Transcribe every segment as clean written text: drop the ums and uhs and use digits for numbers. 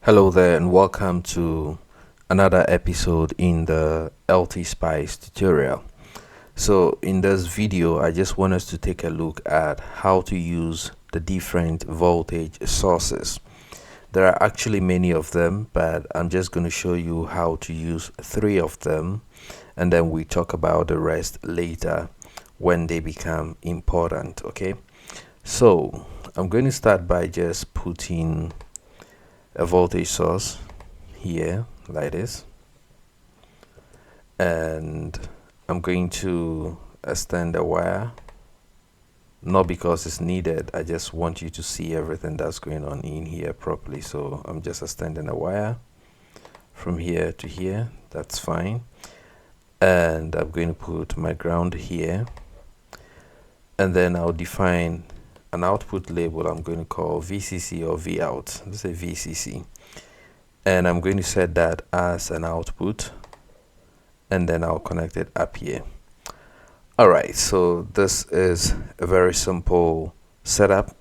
Hello there and welcome to another episode in the LTSpice tutorial. So in this video I just want us to take a look at how to use the different voltage sources. There are actually many of them, but I'm just going to show you how to use 3 of them, and then we talk about the rest later when they become important. Okay, so I'm going to start by just putting a voltage source here like this, and I'm going to extend the wire, not because it's needed, I just want you to see everything that's going on in here properly. So I'm just extending a wire from here to here, that's fine, and I'm going to put my ground here, and then I'll define an output label I'm going to call VCC or Vout. Let's say VCC, and I'm going to set that as an output, and then I'll connect it up here. Alright, so this is a very simple setup.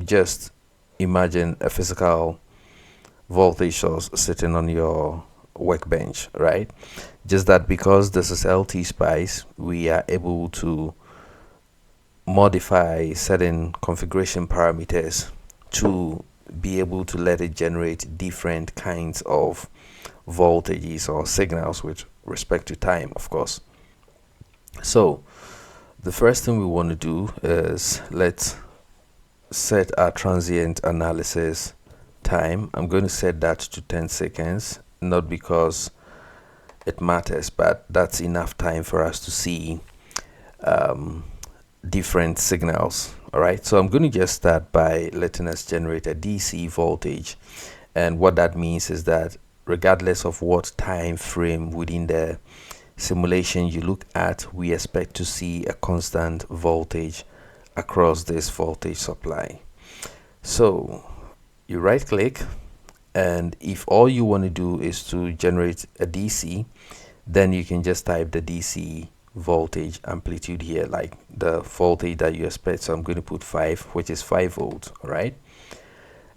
Just imagine a physical voltage source sitting on your workbench, right? Just that because this is LTSpice, we are able to modify certain configuration parameters to be able to let it generate different kinds of voltages or signals with respect to time, of course. So the first thing we want to do is let's set our transient analysis time. I'm going to set that to 10 seconds, not because it matters, but that's enough time for us to see different signals. All right, so I'm going to just start by letting us generate a DC voltage, and what that means is that regardless of what time frame within the simulation you look at, we expect to see a constant voltage across this voltage supply. So you right click, and if all you want to do is to generate a DC, then you can just type the DC voltage amplitude here, like the voltage that you expect. So I'm going to put 5, which is 5 volts. All right,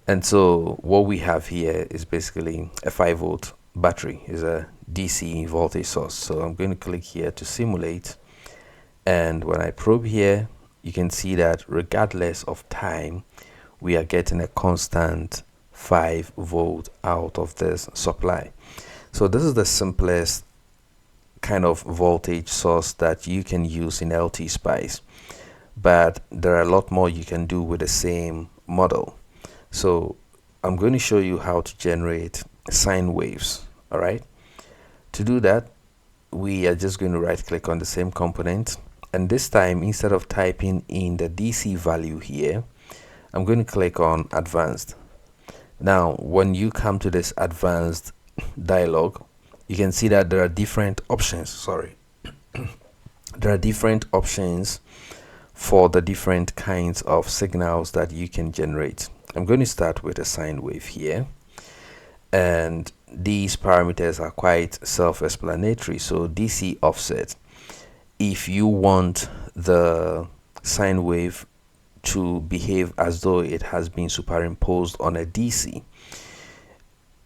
and so what we have here is basically a 5 volt battery, is a DC voltage source. So I'm going to click here to simulate, and when I probe here, you can see that regardless of time, we are getting a constant 5 volt out of this supply. So this is the simplest kind of voltage source that you can use in LTSpice, but there are a lot more you can do with the same model. So I'm going to show you how to generate sine waves. All right, to do that, we are just going to right click on the same component, and this time, instead of typing in the DC value here, I'm going to click on advanced. Now when you come to this advanced dialog, you can see that there are different options. There are different options for the different kinds of signals that you can generate. I'm going to start with a sine wave here, and these parameters are quite self-explanatory. So DC offset, if you want the sine wave to behave as though it has been superimposed on a DC,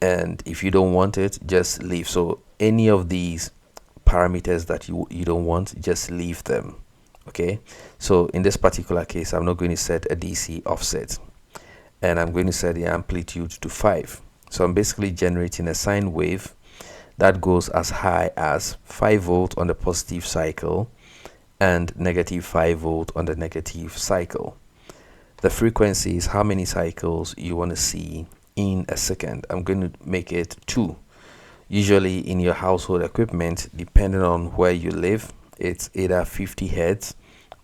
and if you don't want it, just leave. So any of these parameters that you don't want, just leave them. Okay, so in this particular case, I'm not going to set a DC offset, and I'm going to set the amplitude to 5. So I'm basically generating a sine wave that goes as high as 5 volt on the positive cycle and negative 5 volt on the negative cycle. The frequency is how many cycles you want to see in a second. I'm going to make it 2. Usually in your household equipment, depending on where you live, it's either 50 hertz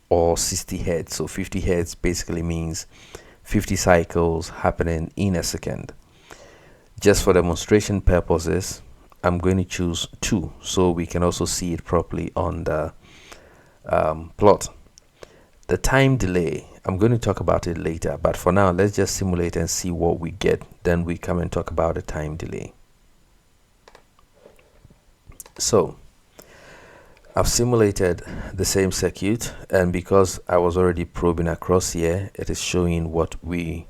or 60 hertz. So 50 hertz basically means 50 cycles happening in a second. Just for demonstration purposes, I'm going to choose 2 so we can also see it properly on the plot. The time delay, I'm going to talk about it later, but for now let's just simulate and see what we get, then we come and talk about the time delay. So I've simulated the same circuit, and because I was already probing across here, it is showing what we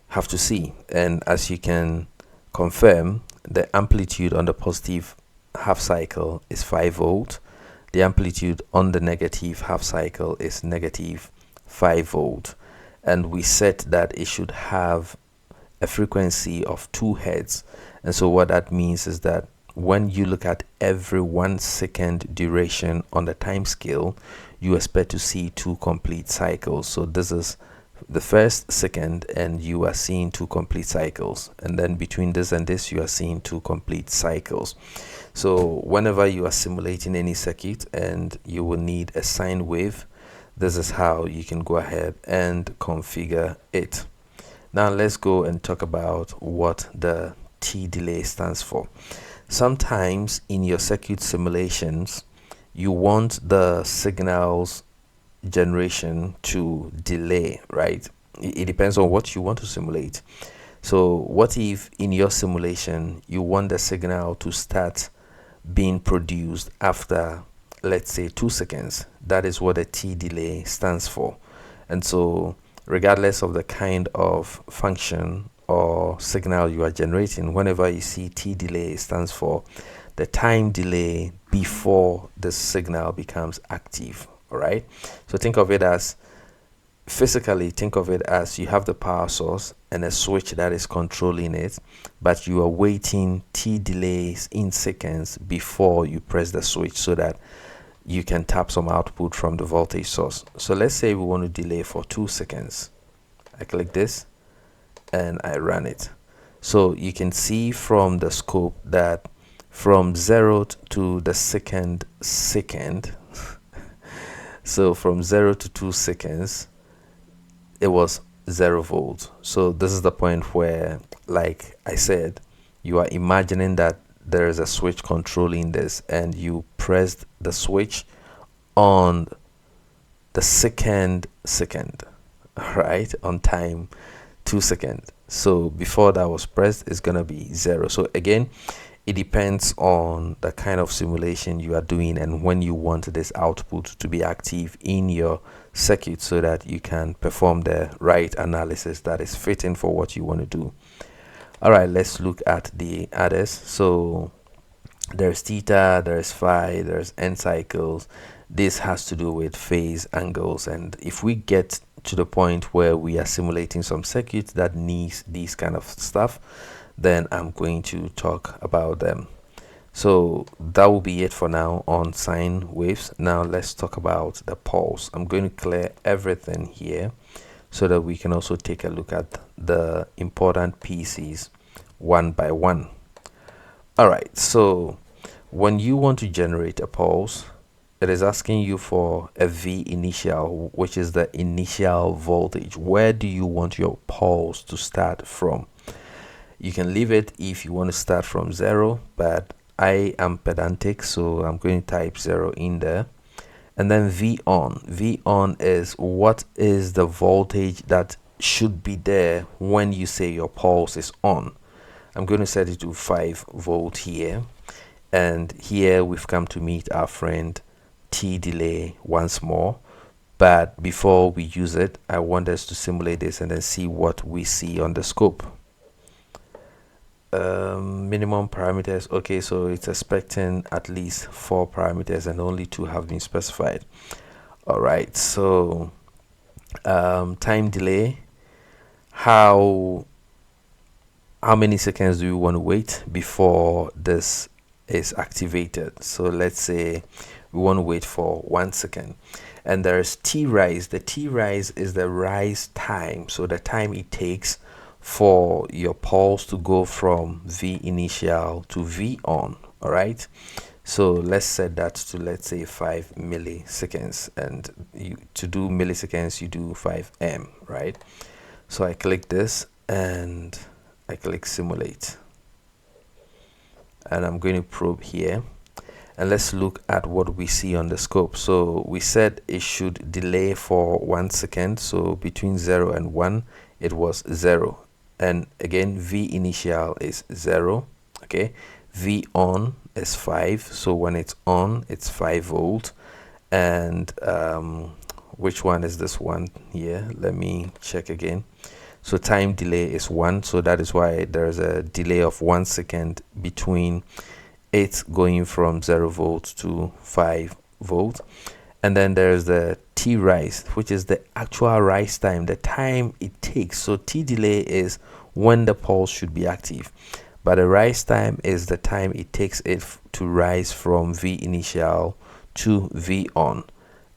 have to see. And as you can confirm, the amplitude on the positive half cycle is 5 volt. The amplitude on the negative half cycle is negative 5 volt, and we set that it should have a frequency of 2 hertz. And so what that means is that when you look at every 1 second duration on the time scale, you expect to see 2 complete cycles. So this is the first second, and you are seeing 2 complete cycles, and then between this and this you are seeing 2 complete cycles. So whenever you are simulating any circuit and you will need a sine wave, this is how you can go ahead and configure it. Now let's go and talk about what the T delay stands for. Sometimes in your circuit simulations, you want the signals generation to delay, right? It depends on what you want to simulate. So what if in your simulation you want the signal to start being produced after, let's say, 2 seconds? That is what a T delay stands for. And so regardless of the kind of function or signal you are generating, whenever you see T delay, it stands for the time delay before the signal becomes active. All right, so think of it as, physically think of it as, you have the power source and a switch that is controlling it, but you are waiting T delays in seconds before you press the switch so that you can tap some output from the voltage source. So let's say we want to delay for 2 seconds. I click this and I run it. So you can see from the scope that from 0 to the second, so from 0 to 2 seconds, it was 0 volts. So this is the point where, like I said, you are imagining that there is a switch controlling this, and you pressed the switch on the second, right, on time 2 seconds. So before that was pressed, it's gonna be 0. So again, it depends on the kind of simulation you are doing and when you want this output to be active in your circuit so that you can perform the right analysis that is fitting for what you want to do. All right, let's look at the others. So there's theta, there's phi, there's n cycles. This has to do with phase angles, and if we get to the point where we are simulating some circuits that needs these kind of stuff, then I'm going to talk about them. So that will be it for now on sine waves. Now let's talk about the pulse. I'm going to clear everything here so that we can also take a look at the important pieces one by one. All right, so when you want to generate a pulse, it is asking you for a V initial, which is the initial voltage. Where do you want your pulse to start from? You can leave it if you want to start from 0, but I am pedantic, so I'm going to type 0 in there. And then V on. V on is what is the voltage that should be there when you say your pulse is on. I'm going to set it to 5 volt here. And here we've come to meet our friend T delay once more. But before we use it, I want us to simulate this and then see what we see on the scope. Minimum parameters. Okay, so it's expecting at least 4 parameters and only 2 have been specified. All right, so time delay, how many seconds do you want to wait before this is activated? So let's say we want to wait for 1 second, and there's T rise. The T rise is the rise time, so the time it takes for your pulse to go from V initial to V on. All right, so let's set that to, let's say, 5 milliseconds, and to do milliseconds you do 5m, right? So I click this and I click simulate, and I'm going to probe here, and let's look at what we see on the scope. So we said it should delay for 1 second, so between 0 and 1 it was 0. And again, V initial is 0. Okay, V on is 5, so when it's on it's 5 volt. And which one is this one here? Let me check again. So time delay is 1, so that is why there's a delay of 1 second between it going from 0 volts to 5 volts. And then there's the T rise, which is the actual rise time, the time it takes. So T delay is when the pulse should be active, but the rise time is the time it takes it to rise from V initial to V on.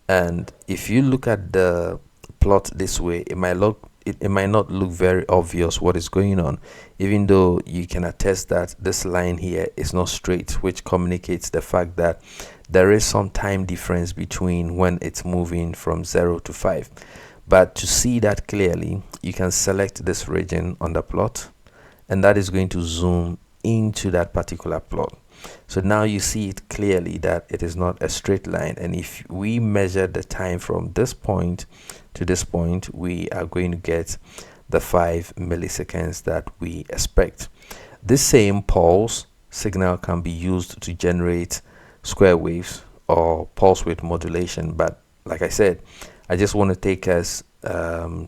And if you look at the plot this way, it might not look very obvious what is going on, even though you can attest that this line here is not straight, which communicates the fact that there is some time difference between when it's moving from 0 to 5. But to see that clearly, you can select this region on the plot, and that is going to zoom into that particular plot. So now you see it clearly that it is not a straight line, and if we measure the time from this point to this point, we are going to get the 5 milliseconds that we expect. This same pulse signal can be used to generate square waves or pulse width modulation, but like I said, I just want to take us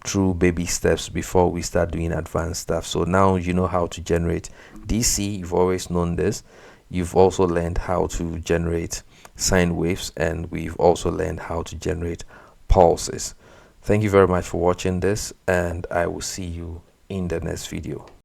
through baby steps before we start doing advanced stuff. So now you know how to generate DC, you've always known this. You've also learned how to generate sine waves, and we've also learned how to generate pulses. Thank you very much for watching this, and I will see you in the next video.